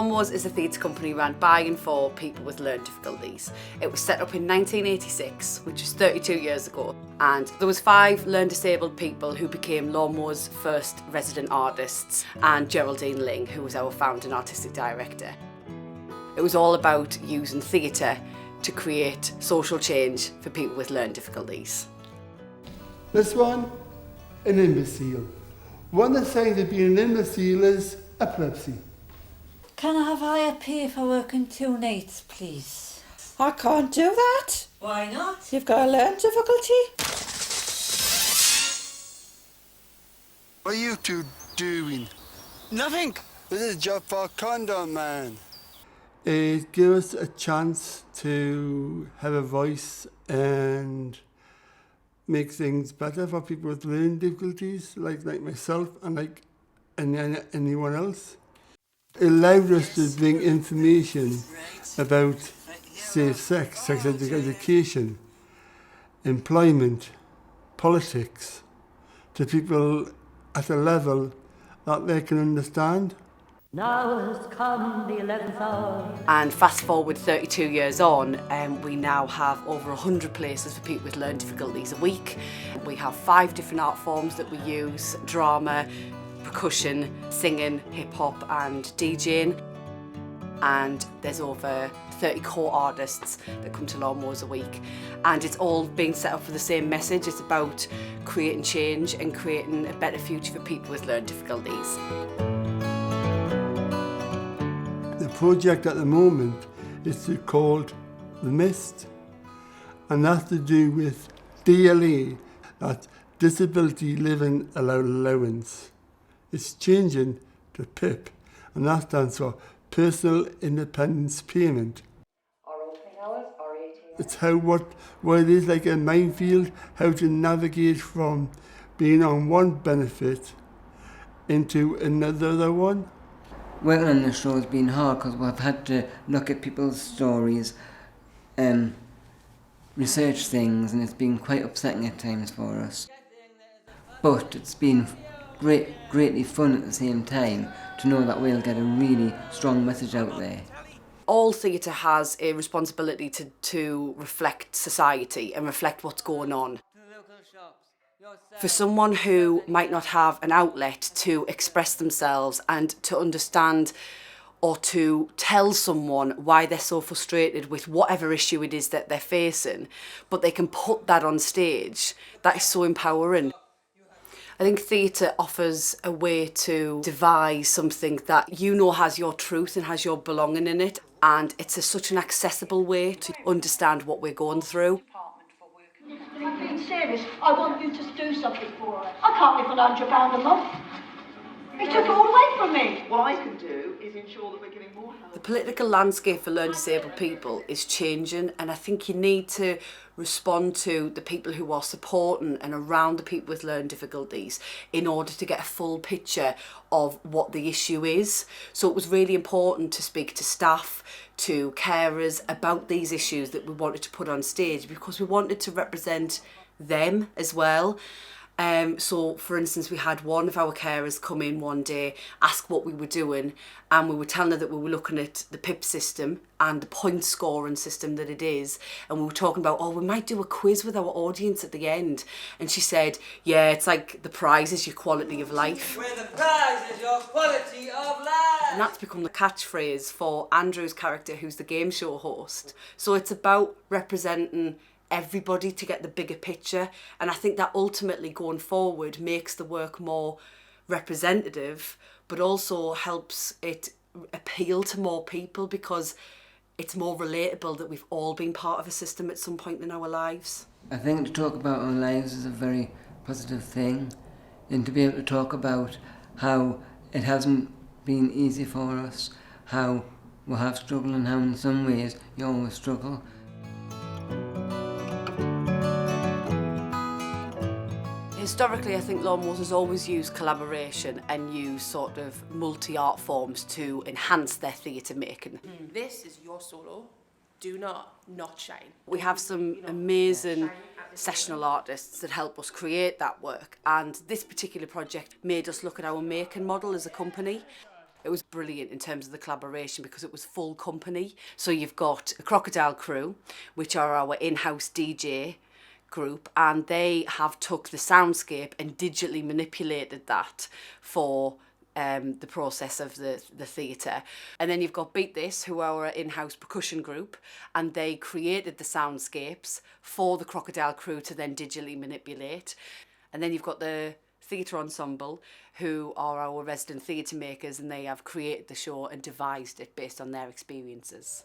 Lawnmowers is a theatre company run by and for people with learning difficulties. It was set up in 1986, which is 32 years ago, and there was 5 learn disabled people who became Lawnmowers' first resident artists, and Geraldine Ling, who was our founding artistic director. It was all about using theatre to create social change for people with learning difficulties. This one, an imbecile. One of the signs of being an imbecile is epilepsy. Can I have higher pay for working 2 nights, please? I can't do that. Why not? You've got a learning difficulty. What are you two doing? Nothing. This is a job for a condom man. It gives us a chance to have a voice and make things better for people with learning difficulties, like myself and like anyone else. It allowed us to bring information about safe sex, sex education, employment, politics, to people at a level that they can understand. Now has come the 11th hour. And fast forward 32 years on, we now have over 100 places for people with learning difficulties a week. We have 5 different art forms that we use: drama, percussion, singing, hip-hop and DJing. And there's over 30 core artists that come to Lawnmowers a week. And it's all being set up for the same message. It's about creating change and creating a better future for people with learning difficulties. The project at the moment is called The Mist, and that's to do with DLA, that's Disability Living Allowance. It's changing to PIP, and that stands for Personal Independence Payment. Our opening hours are 8 a.m. It's what it is, like a minefield, how to navigate from being on one benefit into another one. Working on the show has been hard because we've had to look at people's stories, research things, and it's been quite upsetting at times for us. But it's been greatly fun at the same time to know that we'll get a really strong message out there. All theatre has a responsibility to reflect society and reflect what's going on. For someone who might not have an outlet to express themselves and to understand or to tell someone why they're so frustrated with whatever issue it is that they're facing, but they can put that on stage, that is so empowering. I think theatre offers a way to devise something that you know has your truth and has your belonging in it, and it's such an accessible way to understand what we're going through. I'm being serious. I want you to do something for her. I can't live on £100 a month. He took it all away from me. What I can do is ensure that we're getting more help. The political landscape for learning disabled people is changing, and I think you need to respond to the people who are supporting and around the people with learning difficulties in order to get a full picture of what the issue is. So it was really important to speak to staff, to carers about these issues that we wanted to put on stage, because we wanted to represent them as well. So for instance, we had one of our carers come in one day, ask what we were doing, and we were telling her that we were looking at the PIP system and the point scoring system that it is, and we were talking about, oh, we might do a quiz with our audience at the end. And she said, yeah, it's like the prize is your quality of life. Where the prize is your quality of life. And that's become the catchphrase for Andrew's character, who's the game show host. So it's about representing everybody to get the bigger picture, and I think that ultimately going forward makes the work more representative, but also helps it appeal to more people because it's more relatable that we've all been part of a system at some point in our lives. I think to talk about our lives is a very positive thing, and to be able to talk about how it hasn't been easy for us, how we have struggled and how in some ways you always struggle. Historically, I think Lawnmowers has always used collaboration and used sort of multi-art forms to enhance their theatre making. This is your solo. Do not shine. We have some amazing sessional artists that help us create that work, and this particular project made us look at our making model as a company. It was brilliant in terms of the collaboration because it was full company. So you've got the Crocodile Crew, which are our in-house DJ group, and they have took the soundscape and digitally manipulated that for the process of the theatre. And then you've got Beat This, who are our in-house percussion group, and they created the soundscapes for the Crocodile Crew to then digitally manipulate. And then you've got the Theatre Ensemble, who are our resident theatre makers, and they have created the show and devised it based on their experiences.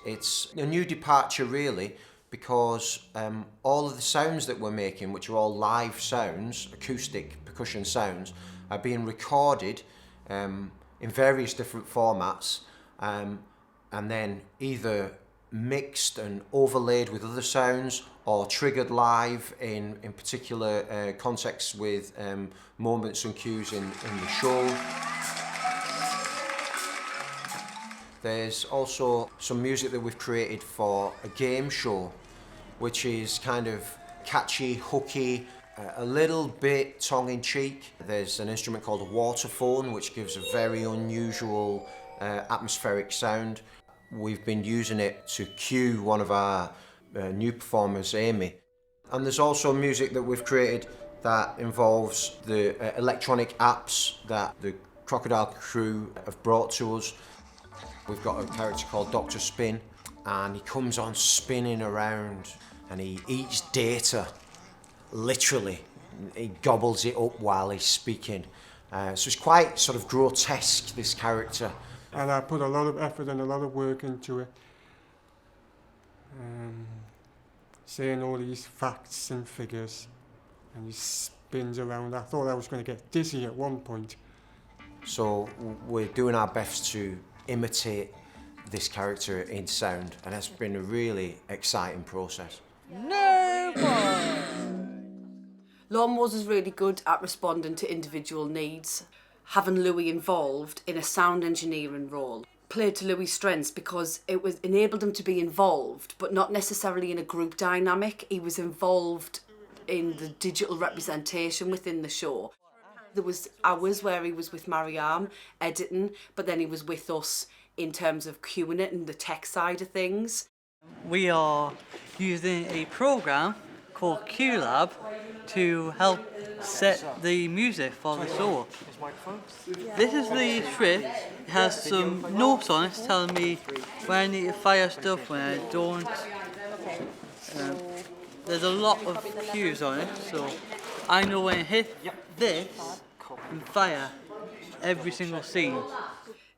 It's a new departure really, because all of the sounds that we're making, which are all live sounds, acoustic percussion sounds, are being recorded in various different formats, and then either mixed and overlaid with other sounds or triggered live in particular contexts with moments and cues in the show. There's also some music that we've created for a game show, which is kind of catchy, hooky, a little bit tongue-in-cheek. There's an instrument called a waterphone, which gives a very unusual atmospheric sound. We've been using it to cue one of our new performers, Amy. And there's also music that we've created that involves the electronic apps that the Crocodile Crew have brought to us. We've got a character called Dr. Spin, and he comes on spinning around and he eats data, literally. He gobbles it up while he's speaking. So it's quite sort of grotesque, this character. And I put a lot of effort and a lot of work into it. Saying all these facts and figures, and he spins around. I thought I was going to get dizzy at one point. So we're doing our best to imitate this character in sound, and it's been a really exciting process. Lawnmowers is really good at responding to individual needs. Having Louis involved in a sound engineering role played to Louis' strengths because it was enabled him to be involved, but not necessarily in a group dynamic. He was involved in the digital representation within the show. There was hours where he was with Mariam editing, but then he was with us in terms of cueing it and the tech side of things. We are using a program called QLab to help set the music for the show. This is the script. It has some notes on it telling me when I need to fire stuff, when I don't. There's a lot of cues on it, so I know when I hit this and fire every single scene.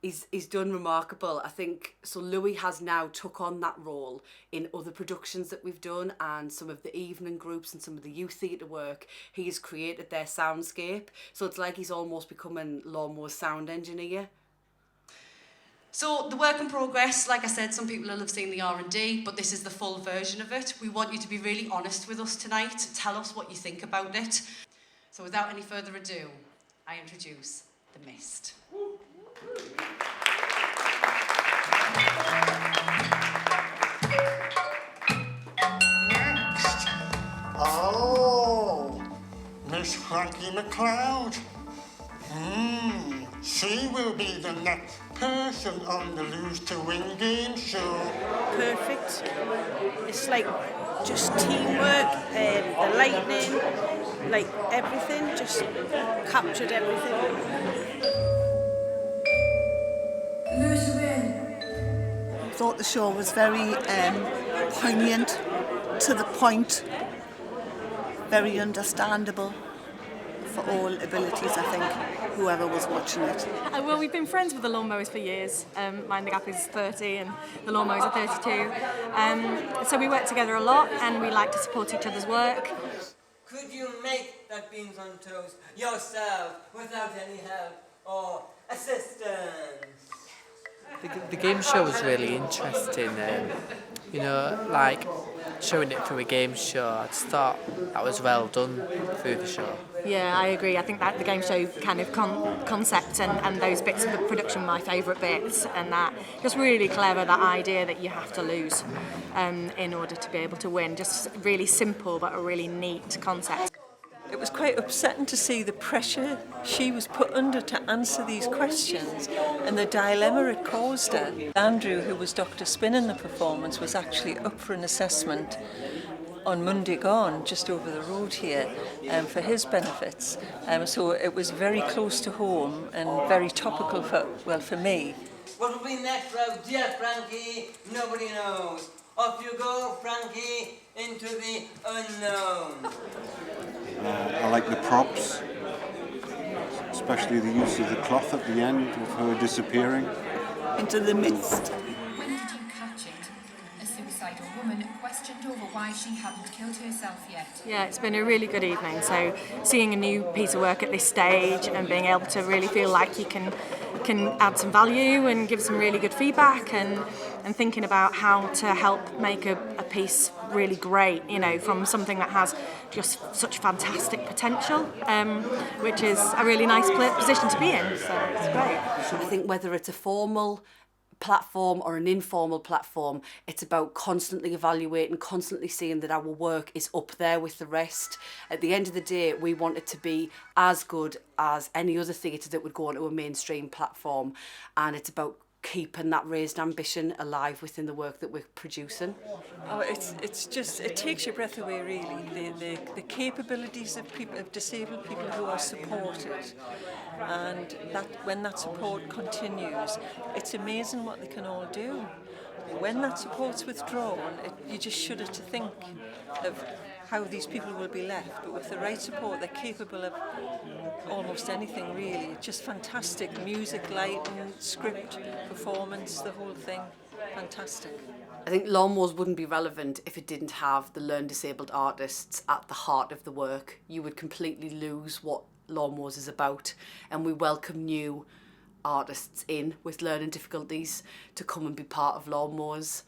He's done remarkable, I think. So Louis has now took on that role in other productions that we've done, and some of the evening groups and some of the youth theatre work. He's created their soundscape, so it's like he's almost becoming Lawnmower's sound engineer. So the work in progress, like I said, some people will have seen the R&D, but this is the full version of it. We want you to be really honest with us tonight. Tell us what you think about it. So without any further ado, I introduce The Mist. Oh, Miss Frankie McLeod. She will be the next person on the Lose to Win game show. Perfect. It's like just teamwork, the lightning, like everything, just captured everything. Lose to Win. I thought the show was very poignant, to the point, very understandable for all abilities, I think, whoever was watching it. Well, we've been friends with the Lawnmowers for years. Mind the Gap is 30 and the Lawnmowers are 32. So we work together a lot and we like to support each other's work. Could you make that beans on toast yourself without any help or assistance? The game show was really interesting, like showing it through a game show. I just thought that was well done through the show. Yeah, I agree. I think that the game show kind of concept and those bits of the production were my favourite bits, and that just really clever, that idea that you have to lose in order to be able to win. Just really simple but a really neat concept. it was quite upsetting to see the pressure she was put under to answer these questions and the dilemma it caused her. Andrew, who was Dr. Spin in the performance, was actually up for an assessment on Monday gone, just over the road here, for his benefits. So it was very close to home and very topical for me. What will be next, well, dear Frankie? Nobody knows. Off you go, Frankie, into the unknown. I like the props, especially the use of the cloth at the end of her disappearing. Into the mist. When did you catch it? A suicidal woman questioned over why she hadn't killed herself yet. Yeah, it's been a really good evening. So seeing a new piece of work at this stage and being able to really feel like you can add some value and give some really good feedback and thinking about how to help make a piece really great, you know, from something that has just such fantastic potential, which is a really nice position to be in, so it's great. I think whether it's a formal platform or an informal platform, it's about constantly evaluating, constantly seeing that our work is up there with the rest. At the end of the day, we want it to be as good as any other theatre that would go onto a mainstream platform, and it's about keeping that raised ambition alive within the work that we're producing. Oh, it's just, it takes your breath away, really. The capabilities of people, of disabled people who are supported, and that when that support continues, it's amazing what they can all do. When that support's withdrawn, you just shudder to think of how these people will be left. But with the right support, they're capable of almost anything, really. Just fantastic music, lighting, script, performance, the whole thing. Fantastic. I think Lawnmowers wouldn't be relevant if it didn't have the learned disabled artists at the heart of the work. You would completely lose what Lawnmowers is about, and we welcome new artists in with learning difficulties to come and be part of Lawnmowers.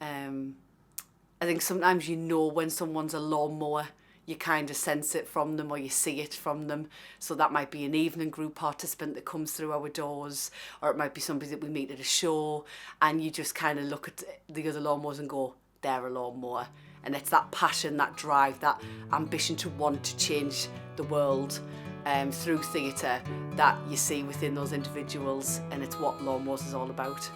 I think sometimes you know when someone's a lawnmower, you kind of sense it from them or you see it from them. So that might be an evening group participant that comes through our doors, or it might be somebody that we meet at a show, and you just kind of look at the other lawnmowers and go, they're a lawnmower. And it's that passion, that drive, that ambition to want to change the world through theatre that you see within those individuals, and it's what Lawnmowers is all about.